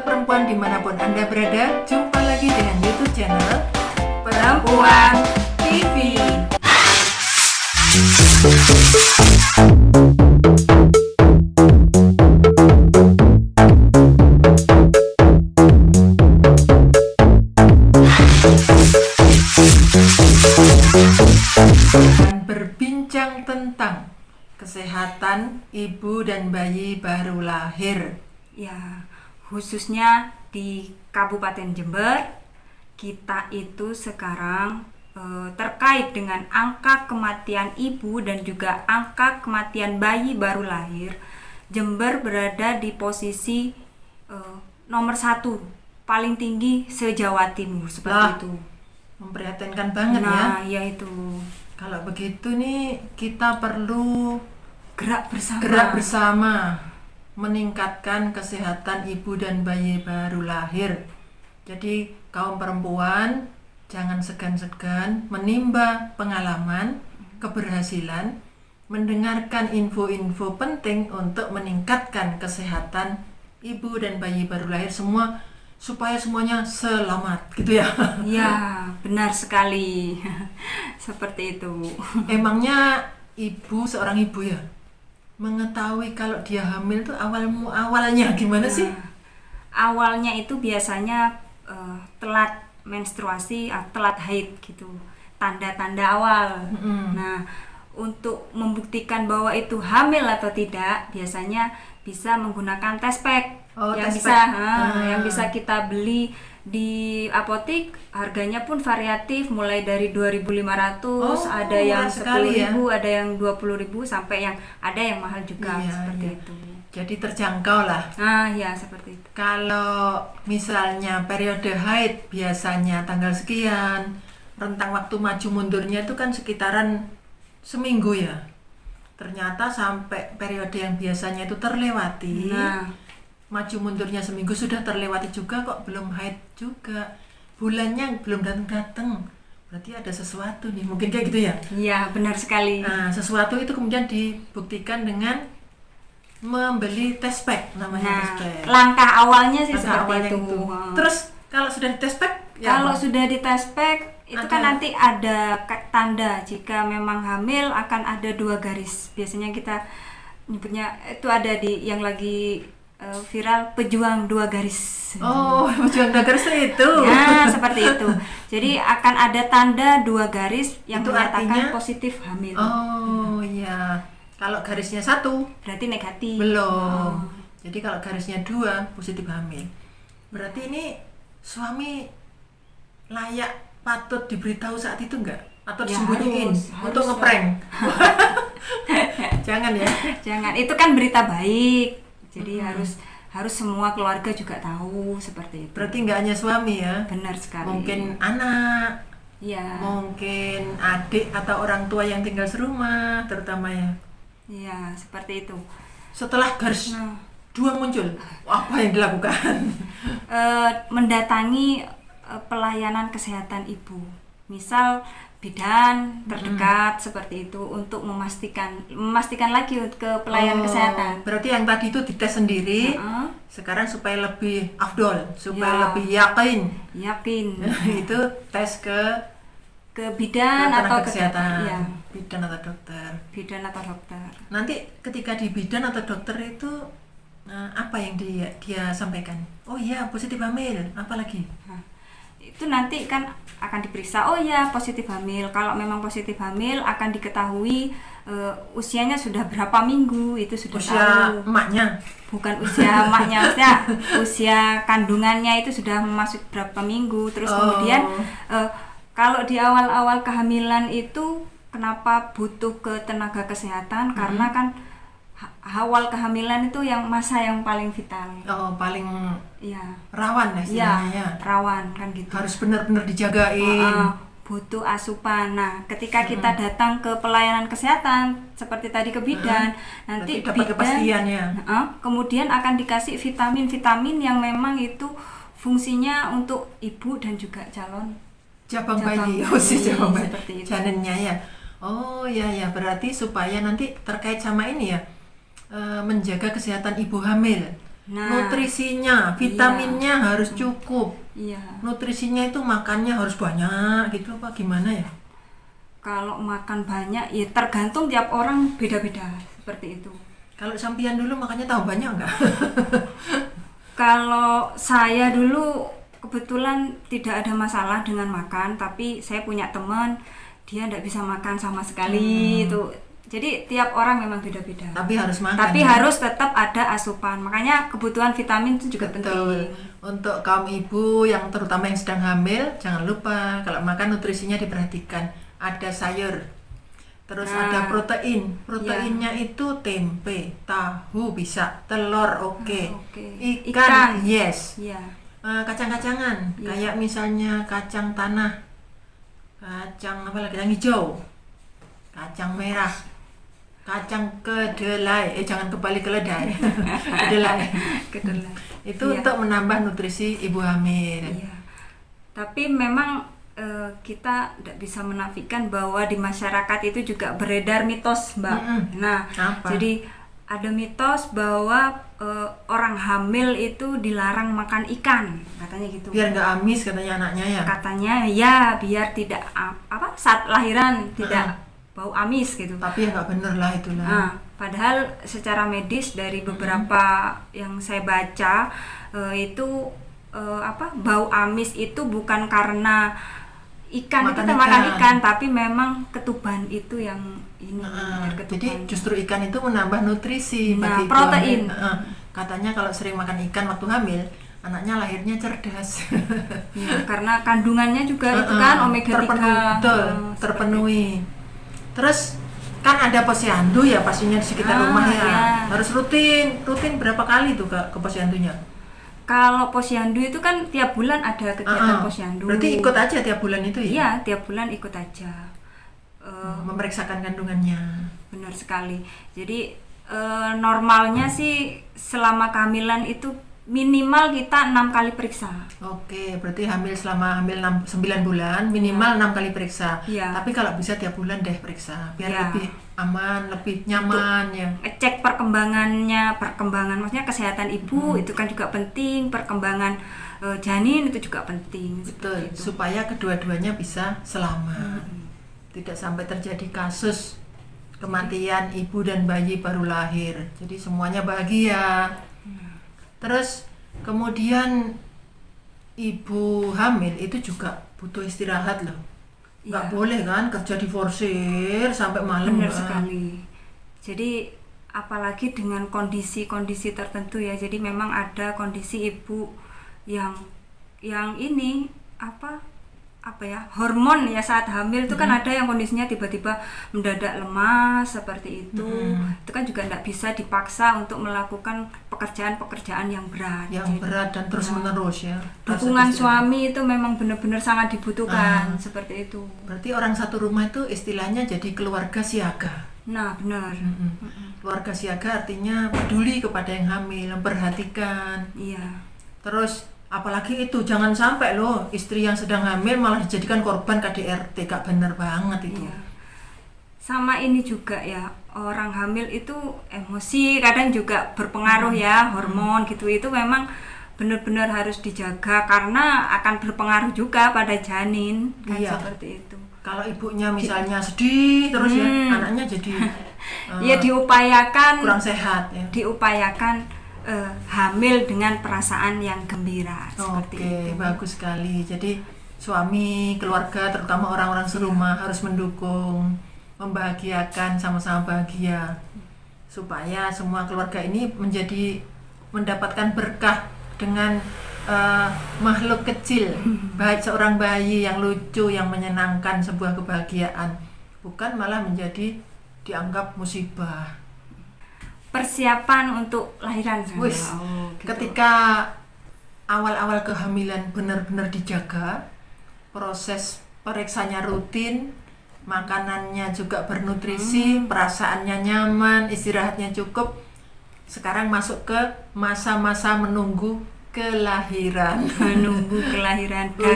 perempuan dimanapun Anda berada, jumpa lagi dengan YouTube channel Perempuan TV. Dan berbincang tentang kesehatan ibu dan bayi baru lahir. Ya, khususnya di Kabupaten Jember, kita itu sekarang terkait dengan angka kematian ibu dan juga angka kematian bayi baru lahir. Jember berada di posisi nomor 1 paling tinggi se-Jawa Timur seperti itu. Memprihatinkan banget ya. Nah, ya itu. Kalau begitu nih kita perlu Gerak bersama meningkatkan kesehatan ibu dan bayi baru lahir. Jadi kaum perempuan jangan segan-segan menimba pengalaman, keberhasilan, mendengarkan info-info penting untuk meningkatkan kesehatan ibu dan bayi baru lahir semua supaya semuanya selamat gitu ya. Ya, benar sekali. Seperti itu. Emangnya seorang ibu ya mengetahui kalau dia hamil tuh awalnya gimana sih? Awalnya itu biasanya telat menstruasi, telat haid gitu, tanda-tanda awal. Nah, untuk membuktikan bahwa itu hamil atau tidak, biasanya bisa menggunakan test pack yang bisa kita beli di apotik. Harganya pun variatif, mulai dari 2.500, ada yang 10.000, ya? Ada yang 20.000, sampai yang ada yang mahal juga, seperti itu. Jadi terjangkau lah. Ya seperti itu. Kalau misalnya periode haid biasanya tanggal sekian, rentang waktu maju mundurnya itu kan sekitaran seminggu ya. Ternyata sampai periode yang biasanya itu terlewati. Maju mundurnya seminggu sudah terlewati juga kok belum haid juga. Bulannya belum datang. Berarti ada sesuatu nih, mungkin kayak gitu ya? Iya, benar sekali. Nah, sesuatu itu kemudian dibuktikan dengan membeli test pack namanya. Test pack. Langkah awalnya sih seperti itu. Terus kalau sudah di test pack? Kalau sudah di test pack itu kan nanti ada tanda jika memang hamil, akan ada 2 garis. Biasanya kita nyebutnya itu ada di yang lagi viral, pejuang 2 garis. Pejuang 2 garis itu. Ya, seperti itu. Jadi akan ada tanda 2 garis yang itu menyatakan artinya positif hamil. Iya. Kalau garisnya 1 berarti negatif. Belum. Jadi kalau garisnya 2 positif hamil. Berarti ini suami layak, patut diberitahu saat itu enggak? Atau disembunyiin untuk ngeprank? Jangan ya. Jangan. Itu kan berita baik. Jadi harus semua keluarga juga tahu seperti itu. Berarti enggak hanya suami ya? Benar sekali. Mungkin anak. Ya. Mungkin adik atau orang tua yang tinggal serumah terutama ya. Iya, seperti itu. Setelah garis 2 muncul, apa yang dilakukan? Mendatangi pelayanan kesehatan ibu. Misal bidan terdekat seperti itu untuk memastikan lagi ke pelayanan kesehatan. Berarti yang tadi itu dites sendiri, sekarang supaya lebih afdol, supaya lebih yakin. Itu tes ke bidan atau kesehatan. Bidan atau dokter. Nanti ketika di bidan atau dokter itu apa yang dia sampaikan? Oh iya, positif hamil, apalagi? Itu nanti kan akan diperiksa, positif hamil. Kalau memang positif hamil akan diketahui usianya sudah berapa minggu, itu sudah usia tahu. Emaknya? Bukan usia emaknya, usia kandungannya itu sudah masuk berapa minggu. Terus kemudian kalau di awal-awal kehamilan itu kenapa butuh ke tenaga kesehatan? Karena kan awal kehamilan itu yang masa yang paling vital. Paling rawan ya istilahnya. Rawan kan gitu. Harus benar-benar dijagain. Butuh asupan. Nah, ketika kita datang ke pelayanan kesehatan seperti tadi ke bidan, nanti dapat kepastiannya. Kemudian akan dikasih vitamin-vitamin yang memang itu fungsinya untuk ibu dan juga jabang bayi, janinnya ya. Berarti supaya nanti terkait sama ini ya, menjaga kesehatan ibu hamil. Nah, nutrisinya, vitaminnya harus cukup. iya. Nutrisinya itu makannya harus banyak gitu apa gimana ya? Kalau makan banyak ya tergantung tiap orang beda-beda seperti itu. Kalau sampian dulu makannya tahu banyak enggak? Kalau saya dulu kebetulan tidak ada masalah dengan makan, tapi saya punya teman dia tidak bisa makan sama sekali itu. Jadi tiap orang memang beda-beda. Tapi harus makan. Tapi ya? harus tetap ada asupan. Makanya kebutuhan vitamin itu juga Betul. penting. Untuk kaum ibu yang terutama yang sedang hamil, jangan lupa kalau makan nutrisinya diperhatikan. Ada sayur. Terus ada protein. Proteinnya itu tempe, tahu bisa, telur oke. Ikan yes. Iya. Kacang-kacangan kayak misalnya kacang tanah, kacang apa lagi, kacang hijau, kacang merah, kacang kedelai, jangan kebalik keledai. Kedelai. Kedelai. Itu untuk menambah nutrisi ibu hamil. Iya. Tapi memang kita tidak bisa menafikan bahwa di masyarakat itu juga beredar mitos, Mbak. Nah, apa? jadi ada mitos bahwa orang hamil itu dilarang makan ikan, katanya gitu. Biar nggak amis katanya anaknya ya. Katanya ya biar tidak saat lahiran tidak bau amis gitu. Tapi ya nggak bener lah itulah. Nah, padahal secara medis dari beberapa yang saya baca itu bau amis itu bukan karena ikan itu kita makan ikan, tapi memang ketuban itu yang ini. Jadi justru ikan itu menambah nutrisi bagi protein. Katanya kalau sering makan ikan waktu hamil, anaknya lahirnya cerdas. Ya, karena kandungannya juga itu kan omega 3 terpenuhi. Terus kan ada posyandu ya pastinya di sekitar rumah ya. Ya. Harus rutin berapa kali tuh ke posyandunya? Kalau posyandu itu kan tiap bulan ada kegiatan posyandu. Berarti ikut aja tiap bulan itu ya? Iya, tiap bulan ikut aja. Memeriksakan kandungannya. Benar sekali. Jadi normalnya sih selama kehamilan itu minimal kita 6 kali periksa. Oke, berarti selama hamil 9 bulan minimal 6 kali periksa. Ya. Tapi kalau bisa tiap bulan deh periksa biar Ya. lebih aman, lebih nyaman ya. Cek perkembangan maksudnya kesehatan ibu itu kan juga penting, perkembangan janin itu juga penting. Betul, supaya kedua-duanya bisa selamat. Tidak sampai terjadi kasus kematian ibu dan bayi baru lahir. Jadi semuanya bahagia. Terus kemudian ibu hamil itu juga butuh istirahat loh. Nggak boleh kan kerja diforsir sampai malam. Benar sekali. Jadi apalagi dengan kondisi-kondisi tertentu ya. Jadi memang ada kondisi ibu yang ini hormon ya saat hamil itu kan ada yang kondisinya tiba-tiba mendadak lemas seperti itu. Itu kan juga tidak bisa dipaksa untuk melakukan pekerjaan-pekerjaan yang berat. Berat dan terus menerus ya. Dukungan suami itu memang benar-benar sangat dibutuhkan seperti itu. Berarti orang satu rumah itu istilahnya jadi keluarga siaga. Nah, benar. Keluarga siaga artinya peduli kepada yang hamil, memperhatikan. Iya. Terus apalagi itu jangan sampai loh istri yang sedang hamil malah dijadikan korban KDRT, gak bener banget itu. Iya. Sama ini juga ya, orang hamil itu emosi kadang juga berpengaruh ya, hormon gitu itu memang benar-benar harus dijaga karena akan berpengaruh juga pada janin kan seperti itu. Kalau ibunya misalnya sedih terus ya anaknya jadi ya diupayakan kurang sehat ya. Diupayakan hamil dengan perasaan yang gembira seperti itu. Bagus sekali. Jadi suami, keluarga, terutama orang-orang serumah harus mendukung, membahagiakan, sama-sama bahagia supaya semua keluarga ini mendapatkan berkah dengan makhluk kecil, baik seorang bayi yang lucu, yang menyenangkan, sebuah kebahagiaan, bukan malah menjadi dianggap musibah. Persiapan untuk lahiran gitu. Ketika awal-awal kehamilan benar-benar dijaga, proses periksanya rutin, makanannya juga bernutrisi, perasaannya nyaman, istirahatnya cukup. Sekarang masuk ke masa-masa menunggu kelahiran.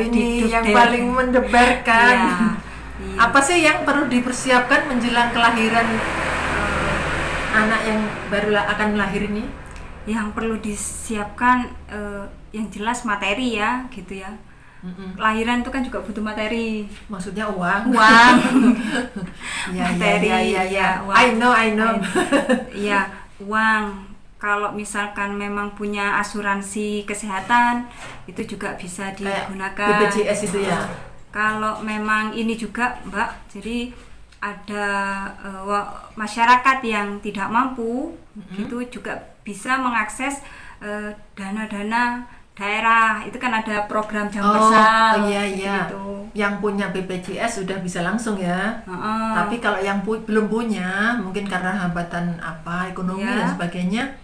Ini yang paling mendebarkan. Iya. Apa sih yang perlu dipersiapkan menjelang kelahiran anak yang baru akan lahir ini? yang perlu disiapkan yang jelas materi ya gitu ya. Lahiran itu kan juga butuh materi. Maksudnya uang. Uang. Materi. Ya. Uang. I know. Iya, uang. Kalau misalkan memang punya asuransi kesehatan, itu juga bisa digunakan. BPJS itu ya. Kalau memang ini juga, Mbak, jadi ada masyarakat yang tidak mampu, gitu juga bisa mengakses dana-dana daerah. Itu kan ada program jam bersal. Oh iya. Gitu. Yang punya BPJS sudah bisa langsung ya. Tapi kalau yang belum punya, mungkin karena hambatan ekonomi dan sebagainya,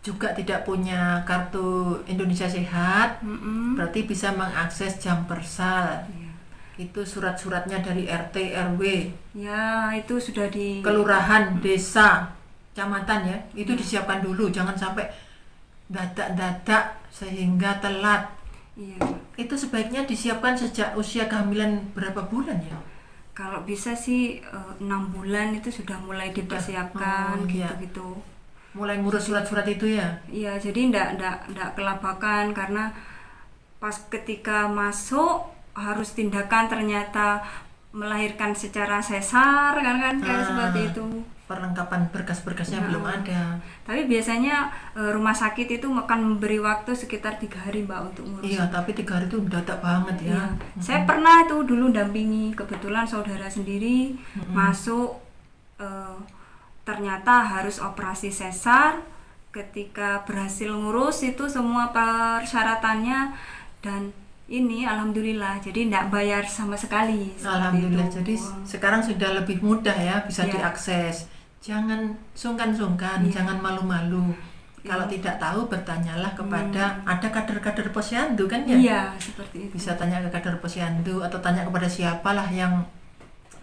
juga tidak punya kartu Indonesia Sehat, berarti bisa mengakses jam bersal. Itu surat-suratnya dari RT RW. Ya, itu sudah di kelurahan, desa, kecamatan ya. Itu disiapkan dulu, jangan sampai dadak-dadak sehingga telat. Iya. Itu sebaiknya disiapkan sejak usia kehamilan berapa bulan ya? Kalau bisa sih 6 bulan itu sudah mulai dipersiapkan gitu-gitu. Mulai ngurus surat-surat itu ya? Iya, jadi enggak kelabakan karena pas ketika masuk harus tindakan ternyata melahirkan secara sesar kan kayak seperti itu. Perlengkapan berkas-berkasnya belum ada. Tapi biasanya rumah sakit itu akan memberi waktu sekitar 3 hari Mbak untuk ngurus. Iya, tapi 3 hari itu mendadak banget ya. Saya pernah itu dulu dampingi, kebetulan saudara sendiri masuk ternyata harus operasi sesar. Ketika berhasil ngurus itu semua persyaratannya dan ini alhamdulillah jadi tidak bayar sama sekali. Alhamdulillah itu. Jadi sekarang sudah lebih mudah ya, bisa diakses. Jangan sungkan-sungkan, jangan malu-malu. Kalau tidak tahu bertanyalah kepada ada kader-kader posyandu kan ya? Iya, seperti itu. Bisa tanya ke kader posyandu atau tanya kepada siapalah yang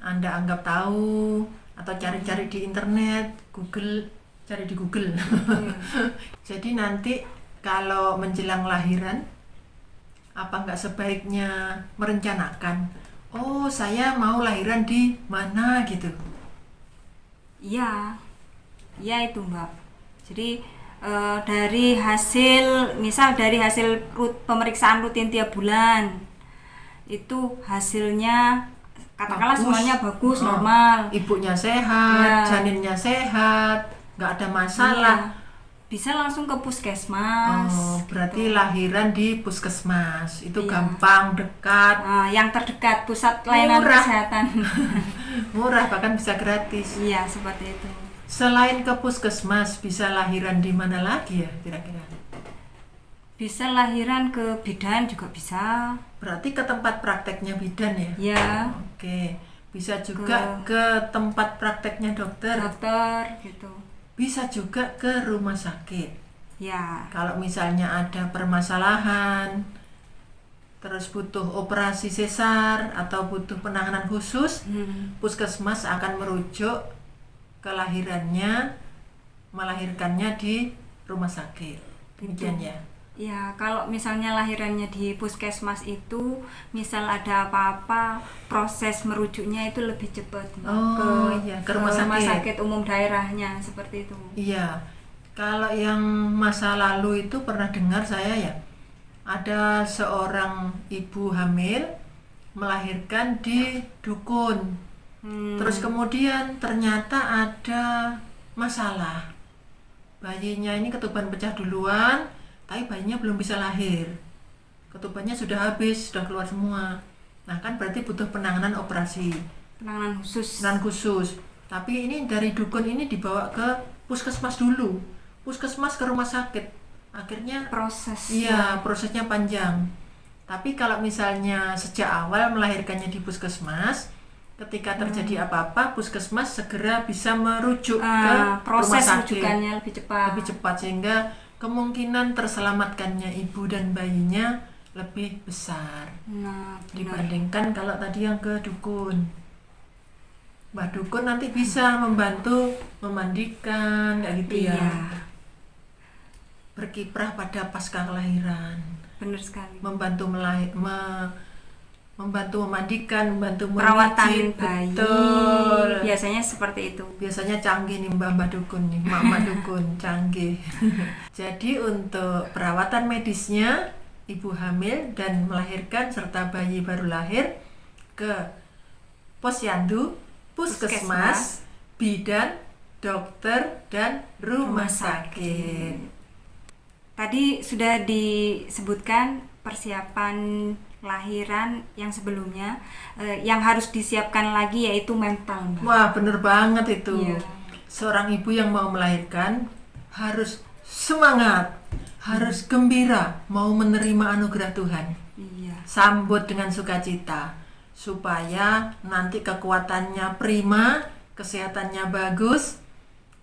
Anda anggap tahu, atau cari-cari di internet, cari di Google. Jadi nanti kalau menjelang lahiran, apa nggak sebaiknya merencanakan, oh saya mau lahiran di mana gitu? Iya itu Mbak. Jadi dari hasil pemeriksaan rutin tiap bulan itu hasilnya katakanlah semuanya bagus, normal, ibunya sehat, janinnya sehat, nggak ada masalah, bisa langsung ke puskesmas. Berarti lahiran di puskesmas itu gampang, dekat. Yang terdekat, pusat layanan kesehatan. Murah, bahkan bisa gratis. Iya, seperti itu. Selain ke puskesmas, bisa lahiran di mana lagi ya kira-kira? Bisa lahiran ke bidan juga bisa. Berarti ke tempat prakteknya bidan ya? Iya. Oke. Bisa juga ke tempat prakteknya dokter gitu. Bisa juga ke rumah sakit. Ya. Kalau misalnya ada permasalahan, terus butuh operasi sesar atau butuh penanganan khusus, puskesmas akan merujuk melahirkannya di rumah sakit. Demikian ya. Ya, kalau misalnya lahirannya di puskesmas itu, misal ada apa-apa, proses merujuknya itu lebih cepat ke rumah sakit umum daerahnya, seperti itu. Iya, kalau yang masa lalu itu pernah dengar saya ya, ada seorang ibu hamil melahirkan di dukun, terus kemudian ternyata ada masalah, bayinya ini ketuban pecah duluan, tapi bayinya belum bisa lahir, ketubannya sudah habis, sudah keluar semua. Nah kan berarti butuh penanganan khusus. Tapi ini dari dukun ini dibawa ke puskesmas dulu, puskesmas ke rumah sakit, akhirnya prosesnya panjang. Tapi kalau misalnya sejak awal melahirkannya di puskesmas, ketika terjadi apa-apa, puskesmas segera bisa merujuk ke proses rumah sakit. rujukannya lebih cepat sehingga kemungkinan terselamatkannya ibu dan bayinya lebih besar dibandingkan kalau tadi yang ke dukun. Mbak dukun nanti bisa membantu memandikan kayak gitu ya. Berkiprah pada pasca kelahiran. Benar sekali. Membantu membantu memandikan, membantu Perawatan memijit, bayi. betul. Biasanya seperti itu. Biasanya canggih nih mbak dukun nih, mak dukun canggih. Jadi untuk perawatan medisnya ibu hamil dan melahirkan serta bayi baru lahir ke posyandu, puskesmas, bidan, dokter, dan rumah sakit. Tadi sudah disebutkan persiapan lahiran yang sebelumnya, yang harus disiapkan lagi yaitu mental, Mbak. Wah, bener banget itu. Iya. Seorang ibu yang mau melahirkan harus semangat, harus gembira, mau menerima anugerah Tuhan. Iya. Sambut dengan sukacita, supaya nanti kekuatannya prima, kesehatannya bagus,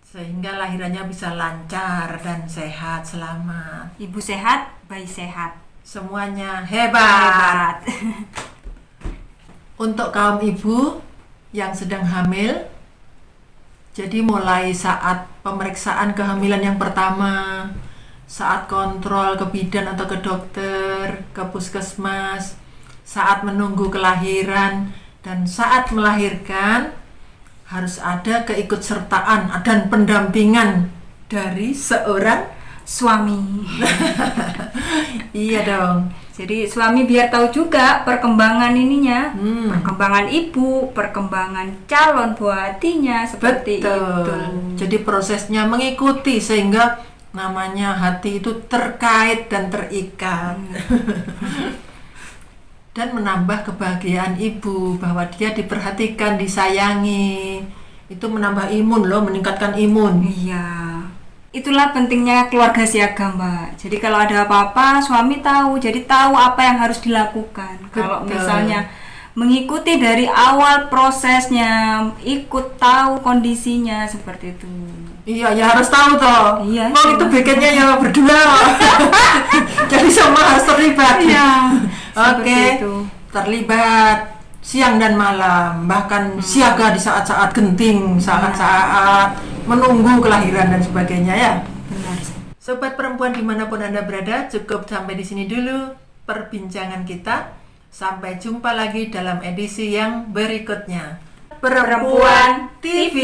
sehingga lahirannya bisa lancar dan sehat, selamat. Ibu sehat, bayi sehat. Semuanya hebat. Untuk kaum ibu yang sedang hamil, jadi mulai saat pemeriksaan kehamilan yang pertama, saat kontrol ke bidan atau ke dokter, ke puskesmas, saat menunggu kelahiran, dan saat melahirkan, harus ada keikutsertaan dan pendampingan dari seorang Suami. Iya dong. Jadi suami biar tahu juga perkembangan ininya, perkembangan ibu, perkembangan calon buatinya, seperti Betul. itu. Jadi prosesnya mengikuti sehingga namanya hati itu terkait dan terikat. Dan menambah kebahagiaan ibu bahwa dia diperhatikan, disayangi. Itu menambah imun loh, meningkatkan imun. Iya. Itulah pentingnya keluarga siaga, Mbak. Jadi kalau ada apa-apa, suami tahu, jadi tahu apa yang harus dilakukan. Kalau Betul. misalnya mengikuti dari awal prosesnya, ikut tahu kondisinya seperti itu. Iya, ya harus tahu toh. Iya. Mau itu bikinnya ya berdua. Jadi semua harus terlibat. Iya. Oke. Seperti itu. Terlibat siang dan malam, bahkan siaga di saat-saat genting, saat-saat menunggu kelahiran dan sebagainya ya. Benar. Sobat perempuan dimanapun Anda berada, cukup sampai di sini dulu perbincangan kita. Sampai jumpa lagi dalam edisi yang berikutnya. Perempuan TV.